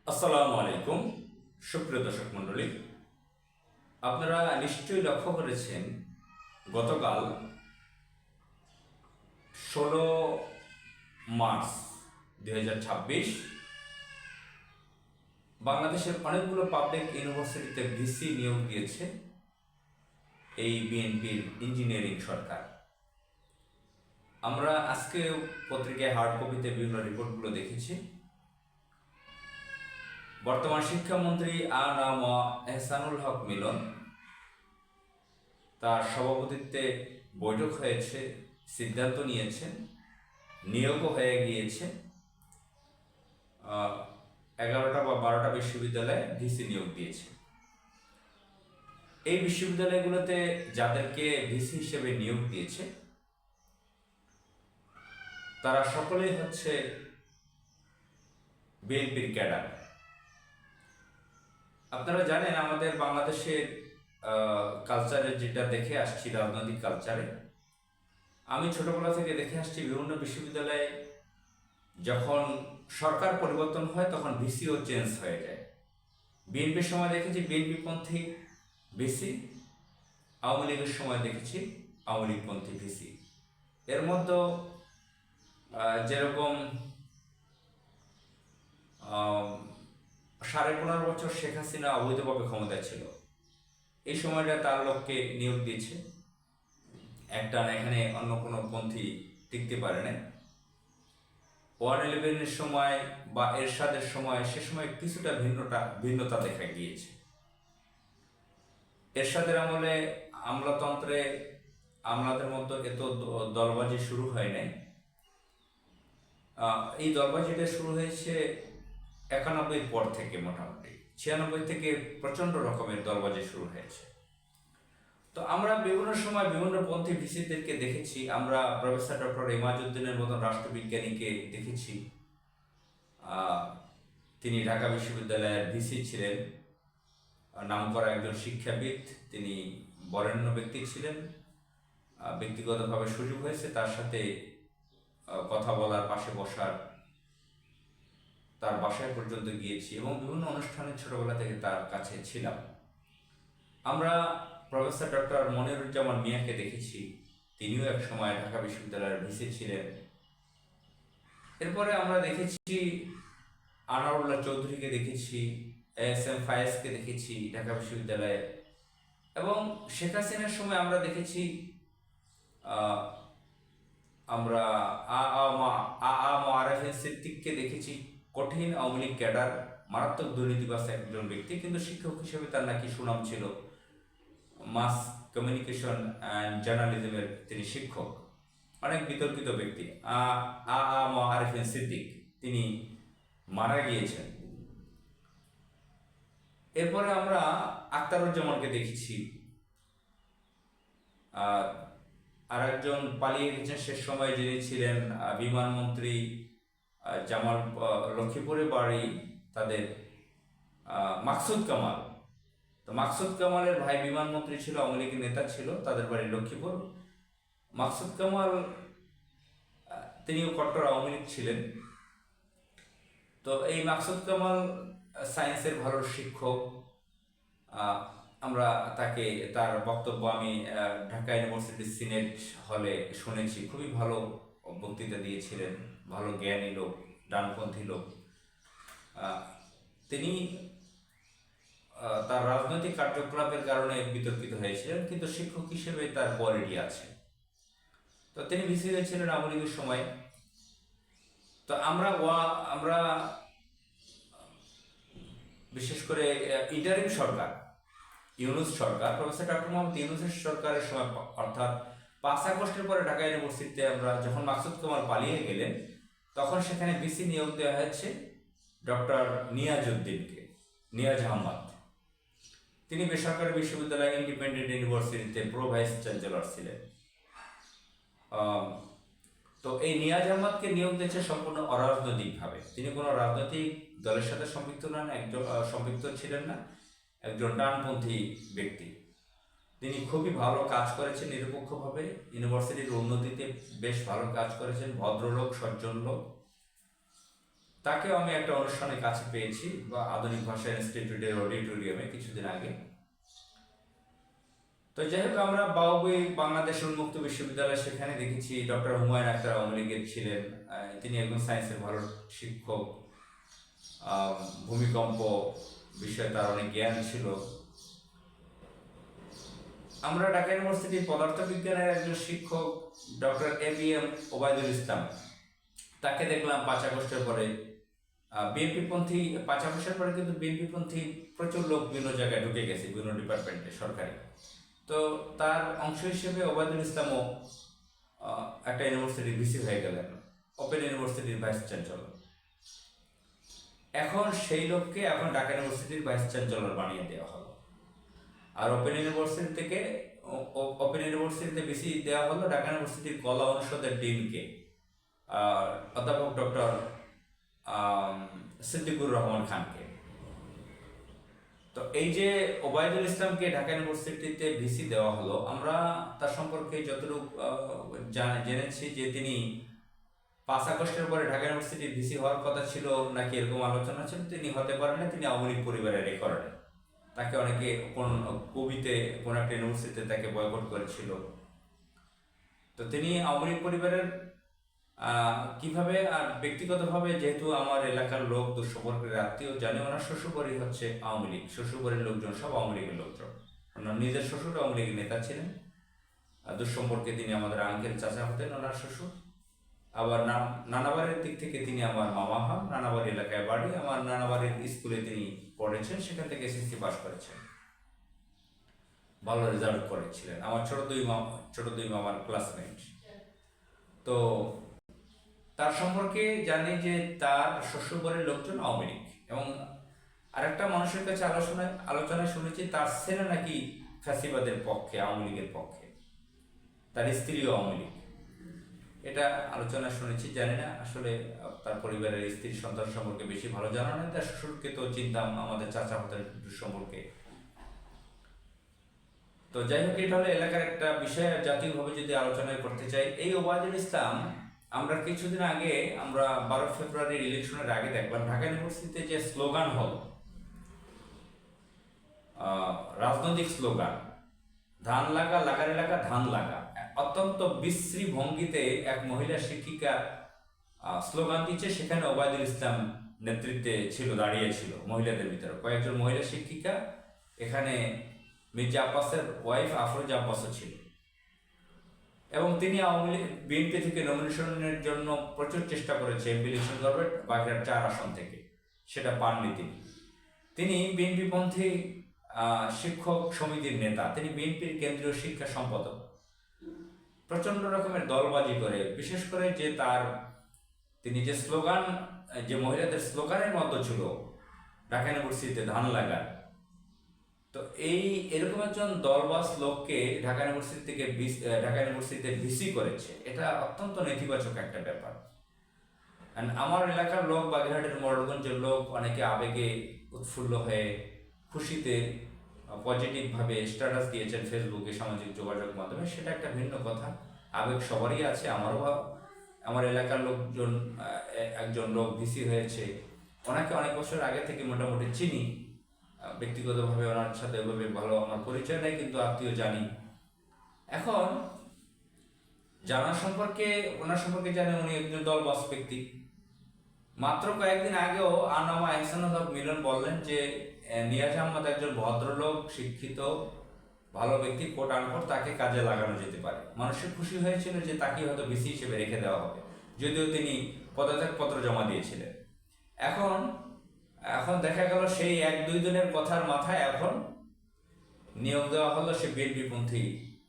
আসসালামু আলাইকুম, সুপ্রিয় দর্শক মণ্ডলী। আপনারা নিশ্চয়ই লক্ষ্য করেছেন, গতকাল 16 মার্চ 2026 বাংলাদেশের অনেকগুলো পাবলিক ইউনিভার্সিটিতে ভিসি নিয়োগ দিয়েছে এই বিএনপির ইঞ্জিনিয়ারিং সরকার। আমরা আজকে পত্রিকায় হার্ড কপিতে বিভিন্ন রিপোর্টগুলো দেখেছি। বর্তমান শিক্ষামন্ত্রী আ.ন.ম এহসানুল হক মিলন, তার সভাপতিত্বে বৈঠক হয়েছে, সিদ্ধান্ত নিয়েছেন, নিয়োগও হয়ে গিয়েছে। 11টা বা 12টা বিশ্ববিদ্যালয়ে ভিসি নিয়োগ দিয়েছে। এই বিশ্ববিদ্যালয়গুলোতে যাদেরকে ভিসি হিসেবে নিয়োগ দিয়েছে তারা সকলেই হচ্ছে বিএনপির ক্যাডার। আপনারা জানেন, আমাদের বাংলাদেশের কালচারে যেটা দেখে আসছি, রাজনৈতিক কালচারে আমি ছোটবেলা থেকে দেখে আসছি, বিভিন্ন বিশ্ববিদ্যালয়ে যখন সরকার পরিবর্তন হয় তখন ভিসিও চেঞ্জ হয়ে যায়। বিএনপির সময় দেখেছি বিএনপি পন্থী ভিসি, আওয়ামী লীগের সময় দেখেছি আওয়ামী লীগ পন্থী ভিসি। এর মধ্যে যেরকম 15.5 বছর শেখ হাসিনা অবৈধভাবে ক্ষমতায় ছিল, এই সময়টা তার লোককে নিয়োগ দিয়েছে। একটা এখানে অন্য কোনো পন্থী টিকতে পারে না। 111-এর সময় বা এরশাদের সময়, সে সময় কিছুটা ভিন্নতা দেখা গিয়েছে। এরশাদের আমলে আমলাতন্ত্রে আমলাদের মধ্যে এত দলবাজি শুরু হয় নাই। এই দলবাজিটা শুরু হয়েছে 91 পর থেকে, মোটামুটি 96 থেকে প্রচণ্ড রকমের দলবাজি শুরু হয়েছে। তো আমরা বিভিন্ন সময় বিভিন্ন পন্থী ভিসিদেরকে দেখেছি। আমরা প্রফেসর ডক্টর ইমাজউদ্দিনের মতন রাষ্ট্রবিজ্ঞানীকে দেখেছি। তিনি ঢাকা বিশ্ববিদ্যালয়ের ভিসি ছিলেন, নামকরা একজন শিক্ষাবিদ। তিনি বরেণ্য ব্যক্তি ছিলেন। ব্যক্তিগতভাবে সুযোগ হয়েছে তার সাথে কথা বলার, পাশে বসার, তার বাসায় পর্যন্ত গিয়েছি এবং বিভিন্ন অনুষ্ঠানে ছোটবেলা থেকে তার কাছে ছিলাম। আমরা প্রফেসর ডক্টর মনিরুজ্জামান মিয়াকে দেখেছি, তিনিও এক সময় ঢাকা বিশ্ববিদ্যালয়ের ভিসি ছিলেন। এরপরে আমরা দেখেছি আনারুল্লাহ চৌধুরীকে দেখেছি, এস.এম. ফায়েজকে দেখেছি ঢাকা বিশ্ববিদ্যালয়ে। এবং শেখ হাসিনার সময় আমরা দেখেছি আমরা আ.ম সিদ্দিককে দেখেছি, কঠিন আওয়ামী লীগ ক্যাডার, মারাত্মক দুর্নীতিবাজ একজন ব্যক্তি, কিন্তু শিক্ষক হিসেবে তার নাকি সুনাম ছিল। মাস কমিউনিকেশন অ্যান্ড জার্নালিজমের তিনি শিক্ষক, অনেক বিতর্কিত ব্যক্তি। আ.ম সিদ্দিক, তিনি মারা গিয়েছেন। এরপরে আমরা আখতারুজ্জামানকে দেখেছি। আর একজন পালিয়ে গেছেন শেষ সময়, যিনি ছিলেন বিমানমন্ত্রী, জামাল, লক্ষ্মীপুরে বাড়ি তাদের, মাকসুদ কামাল। তো মাকসুদ কামালের ভাই বিমানমন্ত্রী ছিল, আওয়ামী লীগের নেতা ছিল, তাদের বাড়ি লক্ষ্মীপুর। মাকসুদ কামাল তিনিও কট্টর আওয়ামী লীগ ছিলেন। তো এই মাকসুদ কামাল সায়েন্সের ভালো শিক্ষক। আমরা তাকে, তার বক্তব্য আমি ঢাকা ইউনিভার্সিটির সিনেট হলে শুনেছি। খুবই ভালো বক্তৃতা দিয়েছিলেন, ভালো জ্ঞানী লোক, ডানপন্থী লোক। তিনি তার রাজনৈতিক কার্যকলাপের কারণে বিতর্কিত হয়েছিলেন, কিন্তু শিক্ষক হিসেবে তার কোয়ালিটি আছে। তো তিনি ভিসি হয়েছিলেন আওয়ামী লীগের সময়। তো আমরা বিশেষ করে ইন্টারিম সরকার, ইউনূস সরকার, প্রফেসর ডক্টর মোহাম্মদ ইউনূসের সরকারের সময়, অর্থাৎ 5 আগস্টের পরে ঢাকা ইউনিভার্সিটিতে আমরা যখন মাকসুদ কামাল পালিয়ে গেলেন, তখন সেখানে ভিসি নিয়োগ দেওয়া হয়েছে ডক্টর নিয়াজ আহমদ। তিনি বেসরকারি বিশ্ববিদ্যালয় ইন্ডিপেন্ডেন্ট ইউনিভার্সিটিতে প্রো ভাইস চ্যান্সেলর ছিলেন। তো এই নিয়াজ আহমদকে নিয়োগ দিয়েছে সম্পূর্ণ অরাজনৈতিকভাবে। তিনি কোনো রাজনৈতিক দলের সাথে সম্পৃক্ত ছিলেন না, একজন ডানপন্থী ব্যক্তি। তিনি খুবই ভালো কাজ করেছেন, নিরপেক্ষভাবে ইউনিভার্সিটির উন্নতিতে বেশ ভালো কাজ করেছেন। ভদ্রলোক, সজ্জন লোক। তাকেও আমি একটা অনুষ্ঠানের কাছে পেয়েছি, বা আধুনিক ভাষা ইনস্টিটিউটের অডিটোরিয়ামে কিছুদিন আগে। তো যাই হোক, আমরা বাউবই বাংলাদেশ উন্মুক্ত বিশ্ববিদ্যালয়, সেখানে দেখেছি ডক্টর হুমায়ুন আখতার আওয়ামী লীগের ছিলেন। তিনি একজন সায়েন্সের ভালো শিক্ষক। ভূমিকম্প বিষয়ে তার অনেক জ্ঞান ছিল। আমরা ঢাকা ইউনিভার্সিটির পদার্থবিজ্ঞানের একজন শিক্ষক ডক্টর এবিএম ওবায়দুল ইসলাম, তাকে দেখলাম 5 আগস্টের পরে বিএনপি পন্থী। 5 আগস্টের পরে কিন্তু বিএনপি পন্থী প্রচুর লোক বিভিন্ন জায়গায় ঢুকে গেছে, বিভিন্ন ডিপার্টমেন্টে সরকারি। তো তার অংশ হিসেবে ওবায়দুল ইসলামও একটা ইউনিভার্সিটির ভিসি হয়ে গেলেন, ওপেন ইউনিভার্সিটির ভাইস চ্যান্সেলর। এখন সেই লোককে এখন ঢাকা ইউনিভার্সিটির ভাইস চ্যান্সেলর বানিয়ে দেওয়া হলো। আর ওপেন ইউনিভার্সিটিতে বেশি দেওয়া হলো ঢাকা ইউনিভার্সিটির কলা অনুষদের ডিনকে, অধ্যাপক ডক্টর সিদ্দিকুর রহমান খানকে। তো এই যে ওবায়দুল ইসলামকে ঢাকা ইউনিভার্সিটিতে ভিসি দেওয়া হলো, আমরা তার সম্পর্কে যতটুকু জেনেছি যে তিনি 5 আগস্টের পরে ঢাকা ইউনিভার্সিটির ভিসি হওয়ার কথা ছিল নাকি, এরকম আলোচনা ছিল। তিনি হতে পারেন না, তিনি আওয়ামী লীগ পরিবারের রেকর্ডে। তাকে অনেকে কোন কবিতে কোন একটা ইউনিভার্সিটিতে তাকে বয়কট করেছিল। তো তিনি আওয়ামী লীগ পরিবারের কিভাবে, আর ব্যক্তিগতভাবে যেহেতু আমার এলাকার লোক, দুঃসম্পর্কের আত্মীয়, জানি ওনার শ্বশুরবাড়ি হচ্ছে আওয়ামী লীগ, শ্বশুরবাড়ির লোকজন সব আওয়ামী লীগের লোকজন। ওনার নিজের শ্বশুর আওয়ামী লীগের নেতা ছিলেন। দুঃসম্পর্কে তিনি আমাদের আঙ্কেল চাচা হতেন ওনার শ্বশুর। আবার নানাবাড়ির দিক থেকে তিনি আমার মামা হন। নানাবাড়ি এলাকায় বাড়ি। আমার নানাবাড়ির স্কুলে তিনি পড়েছেন, সেখান থেকে এসএসসি পাস করেছেন, ভালো রেজাল্ট করেছিলেন। আমার ছোট দুই মামার ক্লাসমেট। তো তার সম্পর্কে জানি যে তার শ্বশুরবাড়ির লোকজন আওয়ামী লীগ। এবং আরেকটা মানুষের কাছে আলোচনায় শুনেছি তার ছেলে নাকি ফ্যাসিবাদের পক্ষে, আওয়ামী লীগের পক্ষে, তার স্ত্রীও আওয়ামী লীগ। এটা আলোচনা শুনেছি, জানি না আসলে তার পরিবারের স্ত্রী সন্তান সম্পর্কে বেশি ভালো জানা নেই। তার শ্বশুরকে তো চিনতাম, আমাদের চাচা হতেন সম্পর্কে। তো যাই হোক, এটা হলো এলাকার একটা বিষয়। জাতীয়ভাবে যদি আলোচনা করতে চাই, এই ওবায়দুল ইসলাম, আমরা কিছুদিন আগে, আমরা 12 ফেব্রুয়ারির ইলেকশনের আগে দেখলাম ঢাকা ইউনিভার্সিটিতে যে স্লোগান হল, রাজনৈতিক স্লোগান, ধান লাগা, লাগার এলাকা ধান লাগা, অত্যন্ত বিশ্রী ভঙ্গিতে এক মহিলা শিক্ষিকা স্লোগান দিচ্ছে। সেখানে ওবায়দুল ইসলাম নেতৃত্বে ছিল, দাঁড়িয়েছিল মহিলাদের ভিতরে কয়েকজন মহিলা শিক্ষিকা। এখানে মির্জা আব্বাসের ওয়াইফ আফরোজা আব্বাসও ছিল। এবং তিনি বিএনপি থেকে নমিনেশনের জন্য প্রচুর চেষ্টা করেছে, এমপি ইলেকশন করবেন বাগেরহাট 4 আসন থেকে, সেটা পাননি তিনি বিএনপি পন্থী শিক্ষক সমিতির নেতা, তিনি বিএনপির কেন্দ্রীয় শিক্ষা সম্পাদক। প্রচন্ড রকমের দলবাজি করে, বিশেষ করে যে তিনি যে স্লোগান, যে মহিলাদের স্লোগানের মতো ছিল ঢাকা ইউনিভার্সিটিতে ধান লাগা। তো এরকম একজন দলবাজ লোককে ঢাকা ইউনিভার্সিটিতে ভিসি করেছে, এটা অত্যন্ত নেতিবাচক একটা ব্যাপার। আমার এলাকার লোক, বাগেরহাটের মোড়লগঞ্জের লোক, অনেকে আবেগে উৎফুল্ল হয়ে খুশিতে পজিটিভভাবে স্ট্যাটাস দিয়েছেন ফেসবুকে, সামাজিক যোগাযোগ মাধ্যমে, সেটা একটা ভিন্ন কথা। আবেগ সবারই আছে, আমার এলাকার লোকজন, একজন লোক ভিসি হয়েছে, ওনাকে অনেক বছর আগে থেকে মোটামুটি চিনি। ব্যক্তিগতভাবে ওনার সাথে ওইভাবে ভালো আমার পরিচয় নেই, কিন্তু আত্মীয় জানি। এখন ওনার সম্পর্কে জানি উনি একজন দলবাজ ব্যক্তি। মাত্র কয়েকদিন আগেও আনামা এহসানুল হক মিলন বললেন যে নিয়াজ আহমদ একজন ভদ্রলোক, শিক্ষিত, ভালো ব্যক্তি, কোট আনকোট, তাকে কাজে লাগানো যেতে পারে। মানুষের খুশি হয়েছিল যে তাকে হয়তো ভিসি হিসেবে রেখে দেওয়া হবে, যদিও তিনি পদত্যাগপত্র জমা দিয়েছিলেন। এখন দেখা গেল সেই 1-2 দিনের কথার মাথায় এখন নিয়োগ দেওয়া হলো সে বিএনপি পন্থী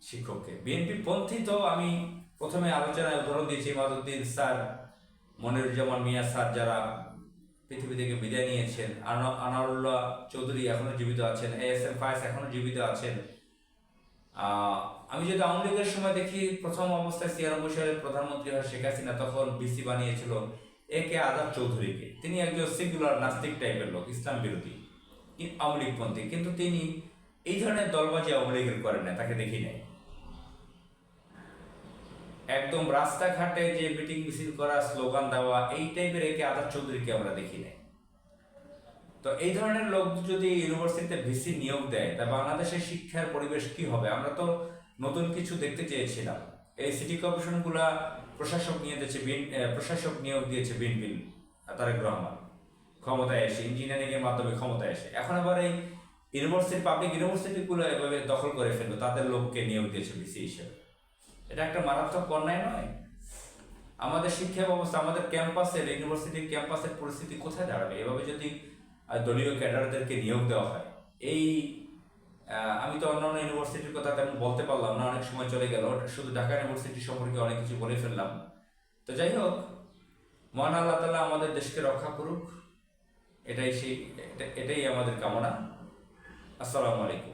শিক্ষককে। বিএনপি পন্থী তো আমি প্রথমে আলোচনায় উদাহরণ দিয়েছি, ইমাদুদ্দিন স্যার, মনিরুজ্জামান মিয়া স্যার, যারা পৃথিবী থেকে বিদায় নিয়েছেন। আনারুল্লাহ চৌধুরী এখনো জীবিত আছেন, ASM ফায়েজ এখনো জীবিত আছেন। আমি যদি আওয়ামী লীগের সময় দেখি, প্রথম অবস্থায় 93 সালে প্রধানমন্ত্রী হয় শেখ হাসিনা, তখন বিসি বানিয়েছিল AK আজাদ চৌধুরীকে। তিনি একজন সিঙ্গুলার নাস্তিক টাইপের লোক, ইসলাম বিরোধী, আওয়ামী লীগপন্থী, কিন্তু তিনি এই ধরনের দলবাজি আওয়ামী লীগের করেন না, তাকে দেখি নাই। একদম রাস্তাঘাটে যে মিটিং মিছিল করা, স্লোগান দেওয়া, এই টাইপের একে আজাদ চৌধুরীকে আমরা দেখি নাই। তো এই ধরনের লোক যদি ইউনিভার্সিটিতে ভিসি নিয়োগ দেয়, তা বাংলাদেশের শিক্ষার পরিবেশ কি হবে? আমরা তো নতুন কিছু দেখতে চেয়েছিলাম। এই সিটি কর্পোরেশনগুলা প্রশাসক নিয়োগ দিয়েছে বিএনপি, তারেক রহমান ক্ষমতায় এসে, ইঞ্জিনিয়ারিং এর মাধ্যমে ক্ষমতায় এসে। এখন আবার এই পাবলিক ইউনিভার্সিটিগুলো এভাবে দখল করে ফেললো, তাদের লোককে নিয়োগ দিয়েছে ভিসি হিসেবে। এটা একটা মারাত্মক অন্যায় নয়? আমাদের শিক্ষা ব্যবস্থা, আমাদের ক্যাম্পাসের, ইউনিভার্সিটির ক্যাম্পাসের পরিস্থিতি কোথায় দাঁড়াবে এভাবে যদি দলীয় ক্যাডারদেরকে নিয়োগ দেওয়া হয়? এই আমি তো অন্যান্য ইউনিভার্সিটির কথা তেমন বলতে পারলাম না, অনেক সময় চলে গেল, শুধু ঢাকা ইউনিভার্সিটি সম্পর্কে অনেক কিছু বলে ফেললাম। তো যাই হোক, মহান আল্লাহ তাআলা আমাদের দেশকে রক্ষা করুক, এটাই আমাদের কামনা। আসসালামু আলাইকুম।